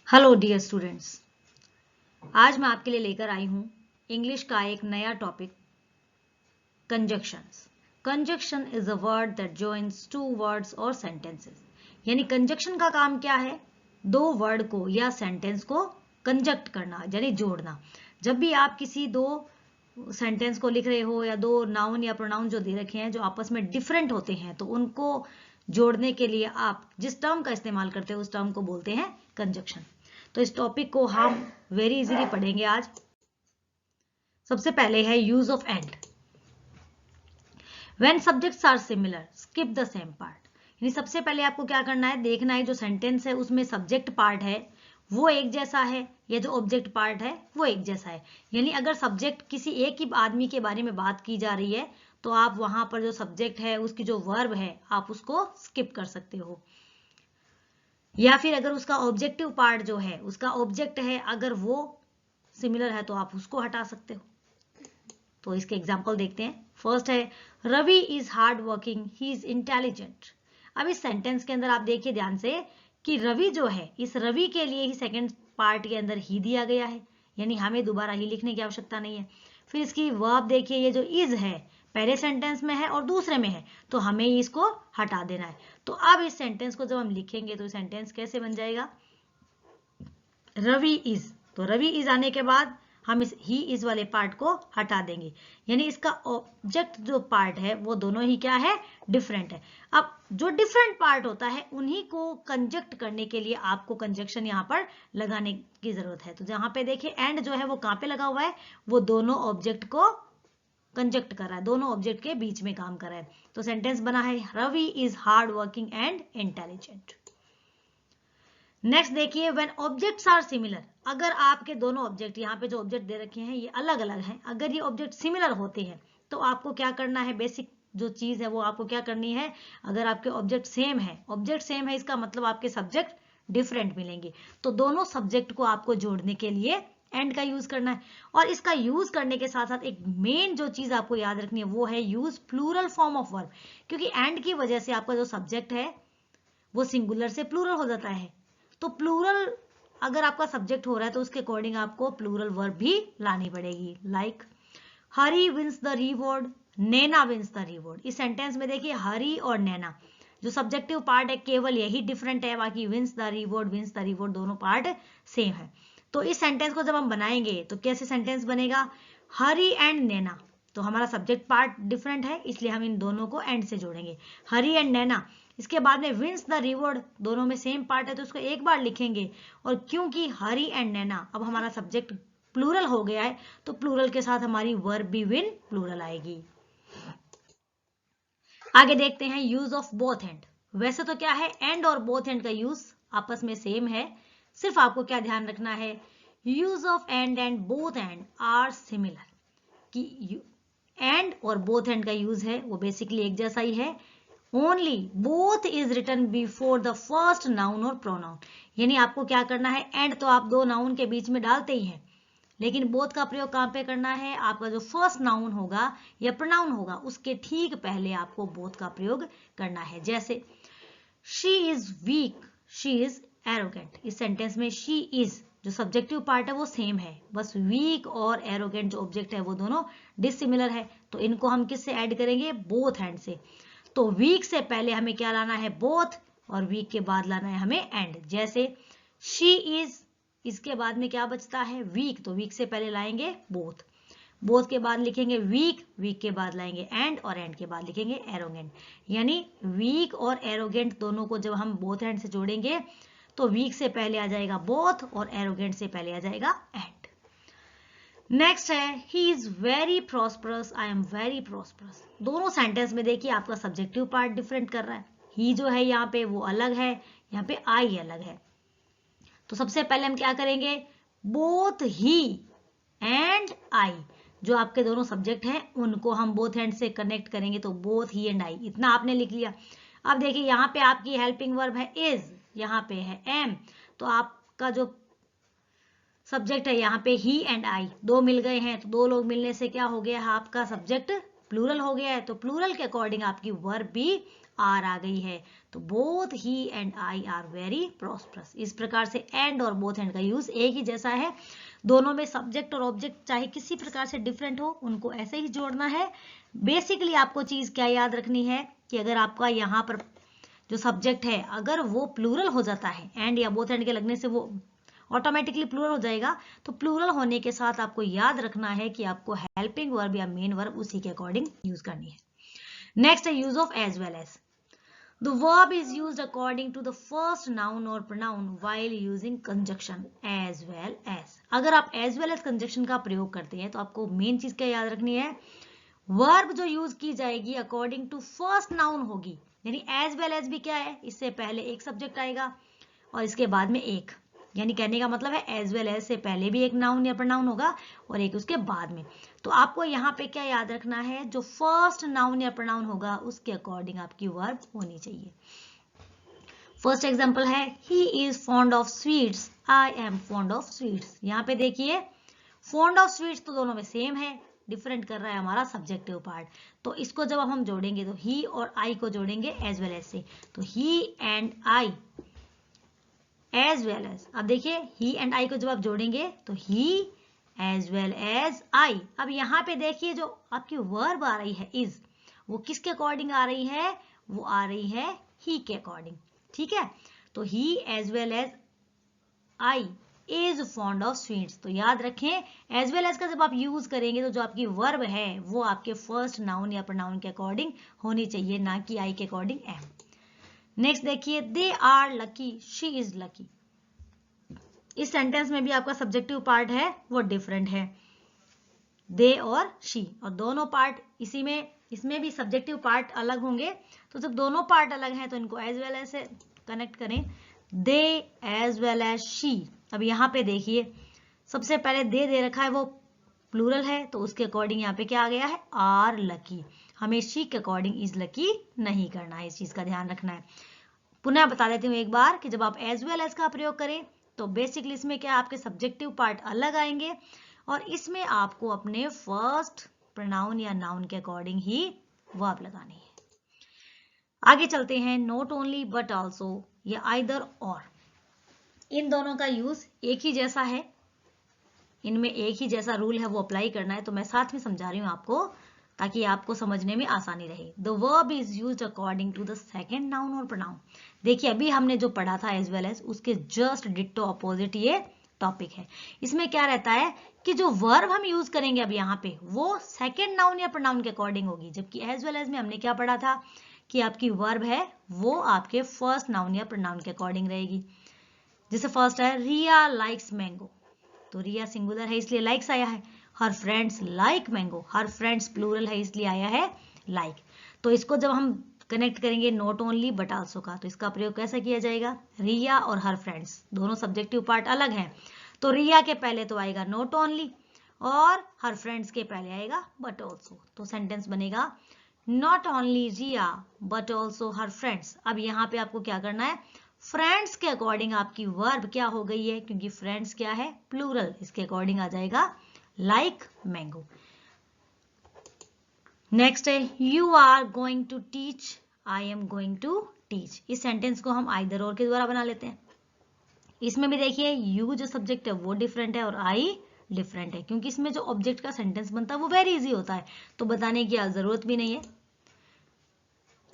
Hello dear students, आज मैं आपके लिए लेकर आई हूँ इंग्लिश का एक नया topic conjunctions. Conjunction is a word that joins two words और सेंटेंसेस। यानी कंजक्शन का काम क्या है? दो वर्ड को या सेंटेंस को कंजक्ट करना, यानी जोड़ना। जब भी आप किसी दो सेंटेंस को लिख रहे हो या दो नाउन या प्रोनाउन जो दे रखे हैं जो आपस में डिफरेंट होते हैं, तो उनको जोड़ने के लिए आप जिस टर्म का इस्तेमाल करते हो उस टर्म को बोलते हैं कंजक्शन। तो इस टॉपिक को हम वेरी इजीली पढ़ेंगे आज। सबसे पहले है use of and. When subjects are similar skip the same part. यानी सबसे पहले आपको क्या करना है, देखना है जो सेंटेंस है उसमें सब्जेक्ट पार्ट है वो एक जैसा है या जो ऑब्जेक्ट पार्ट है वो एक जैसा है। यानी अगर सब्जेक्ट किसी एक ही आदमी के बारे में बात की जा रही है तो आप वहां पर जो सब्जेक्ट है उसकी जो वर्ब है आप उसको स्किप कर सकते हो। या फिर अगर उसका ऑब्जेक्टिव पार्ट जो है उसका ऑब्जेक्ट है अगर वो सिमिलर है तो आप उसको हटा सकते हो। तो इसके एग्जाम्पल देखते हैं। फर्स्ट है Ravi is hard working, he is intelligent. अब इस सेंटेंस के अंदर आप देखिए ध्यान से कि रवि जो है, इस रवि के लिए ही सेकंड पार्ट के अंदर ही दिया गया है, यानी हमें दोबारा ही लिखने की आवश्यकता नहीं है। फिर इसकी वर्ब देखिए, ये जो इज है पहले सेंटेंस में है और दूसरे में है, तो हमें इसको हटा देना है। तो अब इस सेंटेंस को जब हम लिखेंगे तो सेंटेंस कैसे बन जाएगा? रवि इज, तो रवि इज आने के बाद हम इस ही इज वाले पार्ट को हटा देंगे। यानी इसका ऑब्जेक्ट जो पार्ट है वो दोनों ही क्या है? डिफरेंट है। अब जो डिफरेंट पार्ट होता है उन्हीं को कंजक्ट करने के लिए आपको कंजक्शन यहाँ पर लगाने की जरूरत है। तो जहां पे देखिए एंड जो है वो कहाँ पे लगा हुआ है? वो दोनों ऑब्जेक्ट को कंजक्ट कर रहा है, दोनों ऑब्जेक्ट के बीच में काम कर रहा है। तो सेंटेंस बना है Ravi is hard working and intelligent. Next देखिए व्हेन ऑब्जेक्ट्स आर सिमिलर। अगर आपके दोनों ऑब्जेक्ट, यहाँ पे जो ऑब्जेक्ट दे रखे हैं ये अलग अलग हैं, अगर ये ऑब्जेक्ट सिमिलर होते हैं तो आपको क्या करना है? बेसिक जो चीज है वो आपको क्या करनी है? अगर आपके ऑब्जेक्ट सेम है, ऑब्जेक्ट सेम है इसका मतलब आपके सब्जेक्ट डिफरेंट मिलेंगे, तो दोनों सब्जेक्ट को आपको जोड़ने के लिए एंड का यूज करना है। और इसका यूज करने के साथ साथ एक मेन जो चीज आपको याद रखनी है वो है use plural form of verb. क्योंकि एंड की वजह से आपका जो सब्जेक्ट है वो सिंगुलर से प्लूरल हो जाता है। तो प्लूरल अगर आपका सब्जेक्ट हो रहा है तो उसके अकॉर्डिंग आपको प्लूरल वर्ब भी लानी पड़ेगी। Like Hari wins the reward, Naina wins the reward. इस सेंटेंस में देखिए हरी और नैना जो सब्जेक्टिव पार्ट है केवल यही डिफरेंट है, बाकी विंस द रिवॉर्ड दोनों पार्ट सेम है। तो इस सेंटेंस को जब हम बनाएंगे तो कैसे सेंटेंस बनेगा? हरी एंड नैना, तो हमारा सब्जेक्ट पार्ट डिफरेंट है इसलिए हम इन दोनों को एंड से जोड़ेंगे, हरी एंड नैना। इसके बाद में विंस द रिवॉर्ड, दोनों में सेम पार्ट है तो उसको एक बार लिखेंगे। और क्योंकि हरी एंड नैना अब हमारा सब्जेक्ट प्लूरल हो गया है तो प्लूरल के साथ हमारी वर्ब भी विन प्लूरल आएगी। आगे देखते हैं यूज ऑफ बोथ एंड। वैसे तो क्या है, एंड और बोथ एंड का यूज आपस में सेम है, सिर्फ आपको क्या ध्यान रखना है? Use of and both and are similar. कि एंड और बोथ एंड का यूज है वो बेसिकली एक जैसा ही है। Only both is written before the first noun और प्रोनाउन। यानी आपको क्या करना है? एंड तो आप दो नाउन के बीच में डालते ही हैं, लेकिन बोथ का प्रयोग कहां पे करना है? आपका जो फर्स्ट नाउन होगा या प्रोनाउन होगा उसके ठीक पहले आपको बोथ का प्रयोग करना है। जैसे she is weak, she is arrogant. इस सेंटेंस में शी इज जो सब्जेक्टिव पार्ट है वो सेम है, बस वीक और एरोगेंट जो ऑब्जेक्ट है वो दोनों डिसिमिलर है, तो इनको हम किससे ऐड करेंगे? बोथ हैंड से। तो वीक से पहले हमें क्या लाना है? बोथ, और वीक के बाद लाना है हमें एंड। जैसे शी इज, इसके बाद में क्या बचता है? वीक, तो वीक से पहले लाएंगे बोथ, बोथ के बाद लिखेंगे वीक, वीक के बाद लाएंगे एंड, और एंड के बाद लिखेंगे एरोगेंट। यानी वीक और एरोगेंट दोनों को जब हम बोथ एंड से जोड़ेंगे तो वीक से पहले आ जाएगा बोथ और एरोगेंट से पहले आ जाएगा एंड। नेक्स्ट है he is very prosperous, I am very prosperous. दोनों सेंटेंस में देखिए आपका सब्जेक्टिव पार्ट डिफरेंट कर रहा है। ही जो है यहाँ पे वो अलग है, यहाँ पे आई अलग है। तो सबसे पहले हम क्या करेंगे? बोथ ही एंड आई, जो आपके दोनों सब्जेक्ट हैं उनको हम बोथ एंड से कनेक्ट करेंगे, तो बोथ ही एंड आई, इतना आपने लिख लिया। अब देखिए यहाँ पे आपकी हेल्पिंग वर्ब है इज, यहाँ पे है एम, तो आपका जो सब्जेक्ट है यहाँ पे ही एंड आई, दो मिल गए हैं, तो दो लोग मिलने से क्या हो गया? आपका सब्जेक्ट प्लूरल हो गया है तो प्लूरल के अकॉर्डिंग आपकी वर्ब भी आर आ गई है। तो both he and I R very prosperous. इस प्रकार से एंड और बोथ एंड का यूज एक ही जैसा है, दोनों में सब्जेक्ट और ऑब्जेक्ट चाहे किसी प्रकार से डिफरेंट हो उनको ऐसे ही जोड़ना है। बेसिकली आपको चीज क्या याद रखनी है कि अगर आपका यहाँ पर जो सब्जेक्ट है अगर वो प्लूरल हो जाता है एंड या बोथ एंड के लगने से वो ऑटोमेटिकली प्लूरल हो जाएगा, तो प्लूरल होने के साथ आपको याद रखना है कि आपको हेल्पिंग वर्ब या मेन वर्ब उसी के अकॉर्डिंग यूज करनी है। नेक्स्ट है use of as well as. The verb is used according to the first noun or pronoun while using conjunction as well as। अगर आप as well as conjunction का प्रयोग करते हैं तो आपको मेन चीज क्या याद रखनी है, वर्ब जो यूज की जाएगी अकॉर्डिंग टू फर्स्ट नाउन होगी। यानी as well as भी क्या है, इससे पहले एक सब्जेक्ट आएगा और इसके बाद में एक, यानी कहने का मतलब है as well as से पहले भी एक नाउन या प्रोनाउन होगा और एक उसके बाद में। तो आपको यहाँ पे क्या याद रखना है, जो फर्स्ट नाउन या प्रोनाउन होगा उसके अकॉर्डिंग आपकी वर्ब होनी चाहिए। फर्स्ट एग्जांपल है he is fond of sweets, I am fond of sweets. यहाँ पे देखिए फॉन्ड ऑफ स्वीट्स तो दोनों में सेम है, डिफरेंट कर रहा है हमारा सब्जेक्टिव पार्ट। तो इसको जब हम जोड़ेंगे तो ही और आई को जोड़ेंगे एज वेल एज से, तो he and I as well as. अब देखिए ही एंड आई को जब आप जोड़ेंगे तो ही एज वेल एज आई। अब यहाँ पे देखिए जो आपकी वर्ब आ रही है इज, वो किसके अकॉर्डिंग आ रही है, वो आ रही है ही के अकॉर्डिंग। ठीक है, तो he as well as I is fond of sweets. तो याद रखें एज वेल एज का जब आप यूज करेंगे तो जो आपकी वर्ब है वो आपके फर्स्ट नाउन या प्रोनाउन के अकॉर्डिंग होनी चाहिए, ना कि आई के अकॉर्डिंग एम। नेक्स्ट देखिए they are lucky, she is lucky. इस सेंटेंस में भी आपका सब्जेक्टिव पार्ट है वो डिफरेंट है, दे और शी, और दोनों पार्ट इसमें भी सब्जेक्टिव पार्ट अलग होंगे। तो जब दोनों पार्ट अलग हैं तो इनको एज वेल एज से कनेक्ट करें, दे एज वेल एज शी। अब यहाँ पे देखिए सबसे पहले दे रखा है वो प्लूरल है तो उसके अकॉर्डिंग यहाँ पे क्या आ गया है, आर लकी। हमें शी के अकॉर्डिंग इज लकी नहीं करना है, इस चीज का ध्यान रखना है। पुनः बता देती हूँ एक बार कि जब आप एज वेल एज का प्रयोग करें तो बेसिकली इसमें क्या आपके सब्जेक्टिव पार्ट अलग आएंगे और इसमें आपको अपने फर्स्ट प्रोनाउन या नाउन के अकॉर्डिंग ही वर्ब लगानी है। आगे चलते हैं, नॉट ओनली बट ऑल्सो या आइदर और। इन दोनों का यूज एक ही जैसा है, इनमें एक ही जैसा रूल है वो अप्लाई करना है, तो मैं साथ में समझा रही हूँ आपको ताकि आपको समझने में आसानी रहे। The verb is used according to the second noun और प्रोनाउन। देखिए अभी हमने जो पढ़ा था एज वेल एज उसके जस्ट डिट्टो अपोजिट ये टॉपिक है। इसमें क्या रहता है कि जो वर्ब हम यूज करेंगे अब यहाँ पे वो सेकंड नाउन या प्रोनाउन के अकॉर्डिंग होगी, जबकि एज वेल एज में हमने क्या पढ़ा था कि आपकी वर्ब है वो आपके फर्स्ट नाउन या प्रोनाउन के अकॉर्डिंग रहेगी। जैसे फर्स्ट है रिया लाइक्स मैंगो, तो रिया सिंगुलर है इसलिए लाइक्स आया है। Her friends like mango, her friends plural है इसलिए आया है लाइक। तो इसको जब हम कनेक्ट करेंगे नॉट ओनली बट आल्सो का, तो इसका प्रयोग कैसा किया जाएगा, रिया और हर फ्रेंड्स दोनों सब्जेक्टिव पार्ट अलग हैं, तो रिया के पहले तो आएगा नॉट ओनली और हर फ्रेंड्स के पहले आएगा बट ऑल्सो। तो सेंटेंस बनेगा not only Riya but also her friends. अब यहाँ पे आपको क्या करना है, फ्रेंड्स के अकॉर्डिंग आपकी वर्ब क्या हो गई है, क्योंकि फ्रेंड्स क्या है प्लूरल, इसके अकॉर्डिंग आ जाएगा लाइक मैंगो। नेक्स्ट है you are going to teach, I am going to teach. इस सेंटेंस को हम आइदर और के द्वारा बना लेते हैं। इसमें भी देखिए यू जो सब्जेक्ट है वो डिफरेंट है और आई डिफरेंट है, क्योंकि इसमें जो ऑब्जेक्ट का सेंटेंस बनता है वो वेरी इजी होता है, तो बताने की जरूरत भी नहीं है।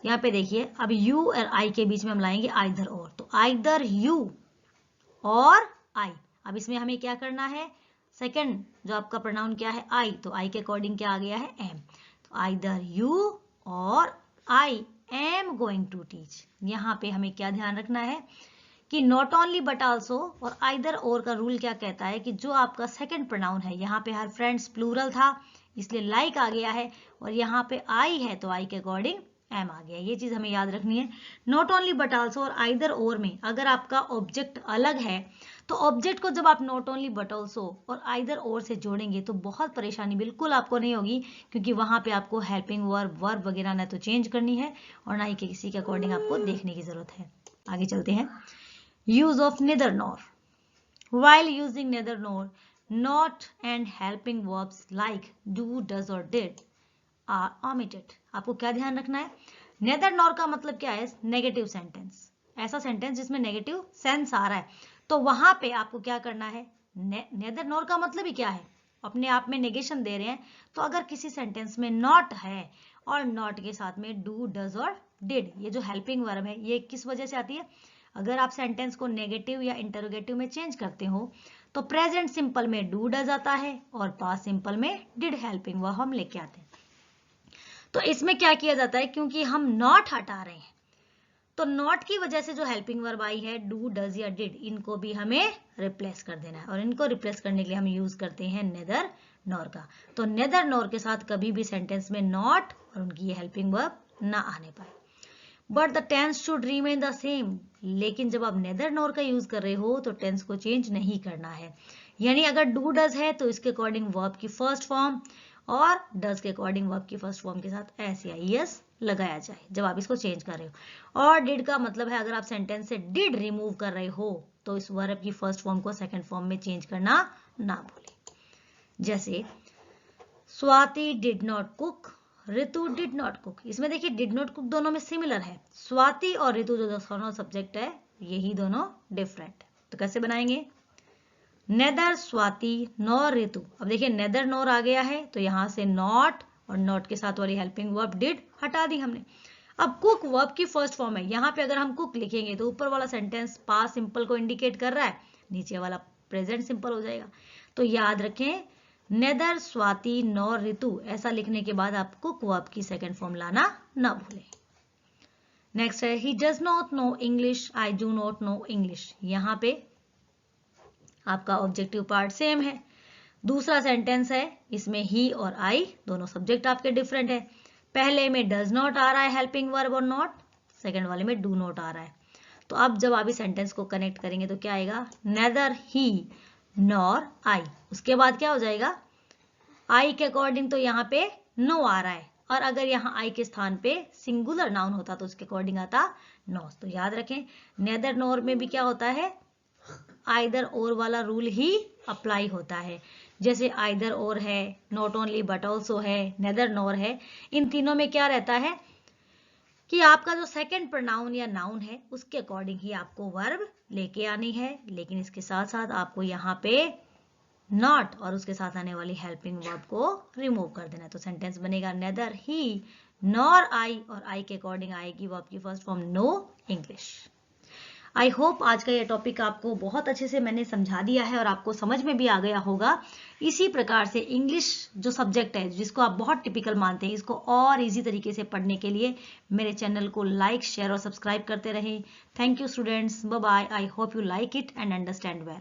यहाँ पे देखिए अब यू और आई के बीच में हम लाएंगे आइदर और, तो आइदर यू और आई। अब इसमें हमें क्या करना है, सेकंड जो आपका प्रोनाउन क्या है आई, तो आई के अकॉर्डिंग क्या आ गया है एम, तो आइदर यू और I am going to teach. यहाँ पे हमें क्या ध्यान रखना है कि नॉट ओनली बट आल्सो और आइदर और का रूल क्या कहता है कि जो आपका सेकंड प्रोनाउन है, यहाँ पे हर फ्रेंड्स प्लूरल था इसलिए लाइक आ गया है, और यहाँ पे आई है तो आई के अकॉर्डिंग एम आ गया। ये चीज हमें याद रखनी है। नॉट ओनली बट आल्सो और आइदर और में अगर आपका ऑब्जेक्ट अलग है तो ऑब्जेक्ट को जब आप नॉट ओनली बट आल्सो और आइदर और से जोड़ेंगे तो बहुत परेशानी बिल्कुल आपको नहीं होगी, क्योंकि वहां पे आपको हेल्पिंग वर्ब वगैरह ना तो चेंज करनी है और ना ही किसी के अकॉर्डिंग आपको देखने की जरूरत है। आगे चलते हैं, use of neither nor. While using neither nor, not and helping verbs like do, does और डिड आर ओमिटेड। आपको क्या ध्यान रखना है, नेदर नॉर का मतलब क्या है, नेगेटिव सेंटेंस, ऐसा सेंटेंस जिसमें नेगेटिव सेंस आ रहा है, तो वहां पे आपको क्या करना है, नेदर नॉर का मतलब ही क्या है, अपने आप में नेगेशन दे रहे हैं। तो अगर किसी सेंटेंस में नॉट है और नॉट के साथ में डू, डज और डिड, ये जो हेल्पिंग वर्ब है, ये किस वजह से आती है, अगर आप सेंटेंस को नेगेटिव या इंटरोगेटिव में चेंज करते हो तो प्रेजेंट सिंपल में डू डज आता है और पास्ट सिंपल में डिड हेल्पिंग वर्ब हम लेके आते हैं। तो इसमें क्या किया जाता है, क्योंकि हम नॉट हटा रहे हैं, तो नॉट की वजह से जो हेल्पिंग वर्ब आई है डू, डज या डिड, इनको भी हमें रिप्लेस कर देना है, और इनको रिप्लेस करने के लिए हम यूज करते हैं नेदर नॉर का। तो नेदर नॉर के साथ कभी भी सेंटेंस में नॉट और उनकी ये हेल्पिंग वर्ब ना आने पाए, but the tense should remain the same. लेकिन जब आप नेदर नॉर का यूज कर रहे हो तो टेंस को चेंज नहीं करना है, यानी अगर डू डज है तो इसके अकॉर्डिंग वर्ब की फर्स्ट फॉर्म और डज के अकॉर्डिंग वर्ब की फर्स्ट फॉर्म के साथ एस या ईएस लगाया जाए जब आप इसको चेंज कर रहे हो। और डिड का मतलब है अगर आप सेंटेंस से डिड रिमूव कर रहे हो तो इस वर्ब की फर्स्ट फॉर्म को सेकंड फॉर्म में चेंज करना ना भूलें। जैसे Swati did not cook, Ritu did not cook. इसमें देखिए डिड नॉट कुक दोनों में सिमिलर है, स्वाति और ऋतु जो दोनों सब्जेक्ट है यही दोनों डिफरेंट है। तो कैसे बनाएंगे, नेदर स्वाति नॉर ऋतु। अब देखिए नेदर नॉर आ गया है तो यहां से नॉट और नॉट के साथ वाली हेल्पिंग वर्ब डिड हटा दी हमने। अब कुक वर्ब की फर्स्ट फॉर्म है, यहां पे अगर हम कुक लिखेंगे तो ऊपर वाला सेंटेंस पास्ट सिंपल को इंडिकेट कर रहा है, नीचे वाला प्रेजेंट सिंपल हो जाएगा। तो याद रखें नेदर स्वाति नॉर ऋतु, ऐसा लिखने के बाद आप कुक वर्ब की सेकंड फॉर्म लाना ना भूलें। नेक्स्ट है he does not know English, I do not know English. यहां पे आपका ऑब्जेक्टिव पार्ट सेम है। दूसरा सेंटेंस है, इसमें ही और आई दोनों सब्जेक्ट आपके डिफरेंट है। पहले में डज नॉट आ रहा है हेल्पिंग वर्ब और नॉट, सेकंड वाले में डू नॉट आ रहा है। तो अब जब आप इस सेंटेंस को कनेक्ट करेंगे तो क्या आएगा, नेदर ही नॉर आई। उसके बाद क्या हो जाएगा, आई के अकॉर्डिंग तो यहाँ पे नो आ रहा है, और अगर यहाँ आई के स्थान पे सिंगुलर नाउन होता तो उसके अकॉर्डिंग आता नॉस। तो याद रखें नेदर नॉर में भी क्या होता है, आइदर और वाला रूल ही अप्लाई होता है। जैसे आइदर और है, नॉट ओनली बट ऑल्सो है, नेदर नॉर है, इन तीनों में क्या रहता है कि आपका जो सेकंड प्रोनाउन या नाउन है उसके अकॉर्डिंग ही आपको वर्ब लेके आनी है, लेकिन इसके साथ साथ आपको यहाँ पे नॉट और उसके साथ आने वाली हेल्पिंग वर्ब को रिमूव कर देना है। तो सेंटेंस बनेगा नेदर ही नॉर आई, और आई के अकॉर्डिंग आएगी वर्ब की first form no English. I hope आज का ये टॉपिक आपको बहुत अच्छे से मैंने समझा दिया है और आपको समझ में भी आ गया होगा। इसी प्रकार से इंग्लिश जो सब्जेक्ट है जिसको आप बहुत टिपिकल मानते हैं, इसको और इजी तरीके से पढ़ने के लिए मेरे चैनल को लाइक, शेयर और सब्सक्राइब करते रहें। Thank you students, bye bye. I hope you like it and understand well.